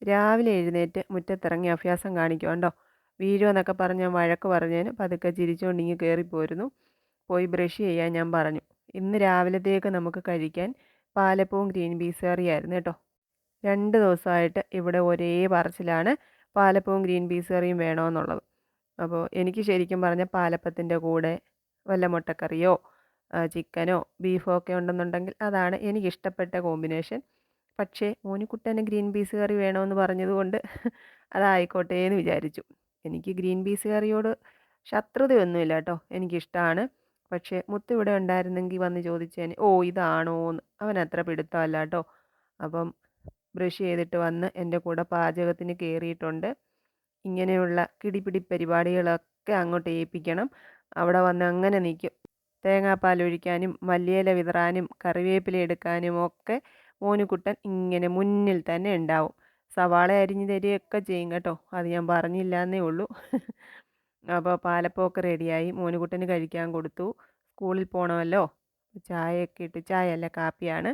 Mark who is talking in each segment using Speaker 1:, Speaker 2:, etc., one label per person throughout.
Speaker 1: രാവിലെ എഴുന്നേറ്റ് മുറ്റത്തിറങ്ങി അഭ്യാസം കാണിക്കുവാണ്ടോ. വീഴുമെന്നൊക്കെ പറഞ്ഞ് ഞാൻ വഴക്ക് പറഞ്ഞതിന് പതുക്കെ ചിരിച്ചുകൊണ്ട് ഇങ്ങ് കയറിപ്പോരുന്നു. പോയി ബ്രഷ് ചെയ്യാൻ ഞാൻ പറഞ്ഞു. ഇന്ന് രാവിലത്തേക്ക് നമുക്ക് കഴിക്കാൻ പാലപ്പവും ഗ്രീൻ പീസ് കറിയായിരുന്നു കേട്ടോ. 2 ദിവസമായിട്ട് ഇവിടെ ഒരേ പറച്ചിലാണ് പാലപ്പവും ഗ്രീൻ പീസ് കറിയും വേണമെന്നുള്ളത്. അപ്പോൾ എനിക്ക് ശരിക്കും പറഞ്ഞാൽ പാലപ്പത്തിൻ്റെ കൂടെ വല്ല മുട്ടക്കറിയോ ചിക്കനോ ബീഫോ ഒക്കെ ഉണ്ടെന്നുണ്ടെങ്കിൽ അതാണ് എനിക്കിഷ്ടപ്പെട്ട കോമ്പിനേഷൻ. പക്ഷേ മോനിക്കുട്ടന് ഗ്രീൻ പീസ് കറി വേണമെന്ന് പറഞ്ഞതുകൊണ്ട് അതായിക്കോട്ടെ എന്ന് വിചാരിച്ചു. എനിക്ക് ഗ്രീൻ പീസ് കറിയോട് ശത്രുതയൊന്നുമില്ല കേട്ടോ, എനിക്കിഷ്ടമാണ്. പക്ഷേ മുത്ത് ഇവിടെ ഉണ്ടായിരുന്നെങ്കിൽ വന്ന് ചോദിച്ചേനെ, ഓ ഇതാണോ എന്ന്. അവനത്ര പിടുത്തമല്ല കേട്ടോ. അപ്പം ബ്രഷ് ചെയ്തിട്ട് വന്ന് എൻ്റെ കൂടെ പാചകത്തിന് കയറിയിട്ടുണ്ട്. ഇങ്ങനെയുള്ള കിടിപിടി പരിപാടികളൊക്കെ അങ്ങോട്ട് ഏൽപ്പിക്കണം. അവിടെ വന്ന് അങ്ങനെ നിൽക്കും. തേങ്ങാപ്പാൽ ഒഴിക്കാനും മല്ലിയില വിതറാനും കറിവേപ്പില എടുക്കാനും ഒക്കെ മോനുകുട്ടൻ ഇങ്ങനെ മുന്നിൽ തന്നെ ഉണ്ടാവും. സവാള അരിഞ്ഞ് തരികയൊക്കെ ചെയ്യും കേട്ടോ, അത് ഞാൻ പറഞ്ഞില്ല എന്നേ ഉള്ളൂ. അപ്പോൾ പാലപ്പമൊക്കെ റെഡിയായി മോനുകുട്ടന് കഴിക്കാൻ കൊടുത്തു. സ്കൂളിൽ പോകണമല്ലോ. ചായയൊക്കെ ഇട്ട്, ചായയല്ല കാപ്പിയാണ്.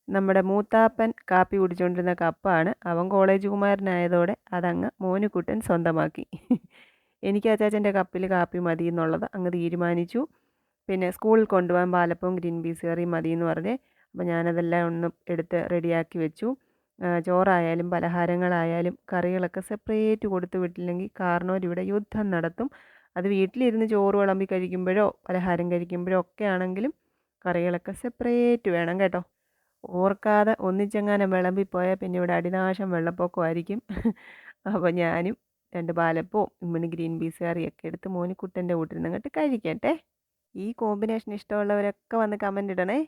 Speaker 1: നമ്മുടെ മൂത്താപ്പൻ കാപ്പി കുടിച്ചുകൊണ്ടിരുന്ന കപ്പാണ്. അവൻ കോളേജ് കുമാരനായതോടെ അതങ്ങ് മോനുകുട്ടൻ സ്വന്തമാക്കി. എനിക്ക് അച്ചാച്ചൻ്റെ കപ്പിൽ കാപ്പി മതി എന്നുള്ളത് അങ്ങ് തീരുമാനിച്ചു. പിന്നെ സ്കൂളിൽ കൊണ്ടുപോകാൻ പാലപ്പവും ഗ്രീൻ പീസ് കറിയും മതി എന്ന് പറഞ്ഞ് അപ്പോൾ ഞാനതെല്ലാം ഒന്ന് എടുത്ത് റെഡിയാക്കി വെച്ചു. ചോറായാലും പലഹാരങ്ങളായാലും കറികളൊക്കെ സെപ്പറേറ്റ് കൊടുത്തു വിട്ടില്ലെങ്കിൽ കാരണവരിവിടെ യുദ്ധം നടത്തും. അത് വീട്ടിലിരുന്ന് ചോറ് വിളമ്പി കഴിക്കുമ്പോഴോ പലഹാരം കഴിക്കുമ്പോഴോ ഒക്കെ ആണെങ്കിലും കറികളൊക്കെ സെപ്പറേറ്റ് വേണം കേട്ടോ. ഓർക്കാതെ ഒന്നിച്ചെങ്ങാനും വിളമ്പിപ്പോയാൽ പിന്നെ ഇവിടെ അടിനാശം വെള്ളപ്പൊക്കമായിരിക്കും. അപ്പോൾ ഞാനും 2 പാലപ്പവും ഇമ്മിണി ഗ്രീൻ പീസ് കറിയൊക്കെ എടുത്ത് മോനിക്കുട്ടൻ്റെ കൂട്ടിൽ നിന്ന് അങ്ങോട്ട് കഴിക്കട്ടെ. ഈ കോമ്പിനേഷൻ ഇഷ്ടമുള്ളവരൊക്കെ വന്ന് കമൻ്റ് ഇടണേ.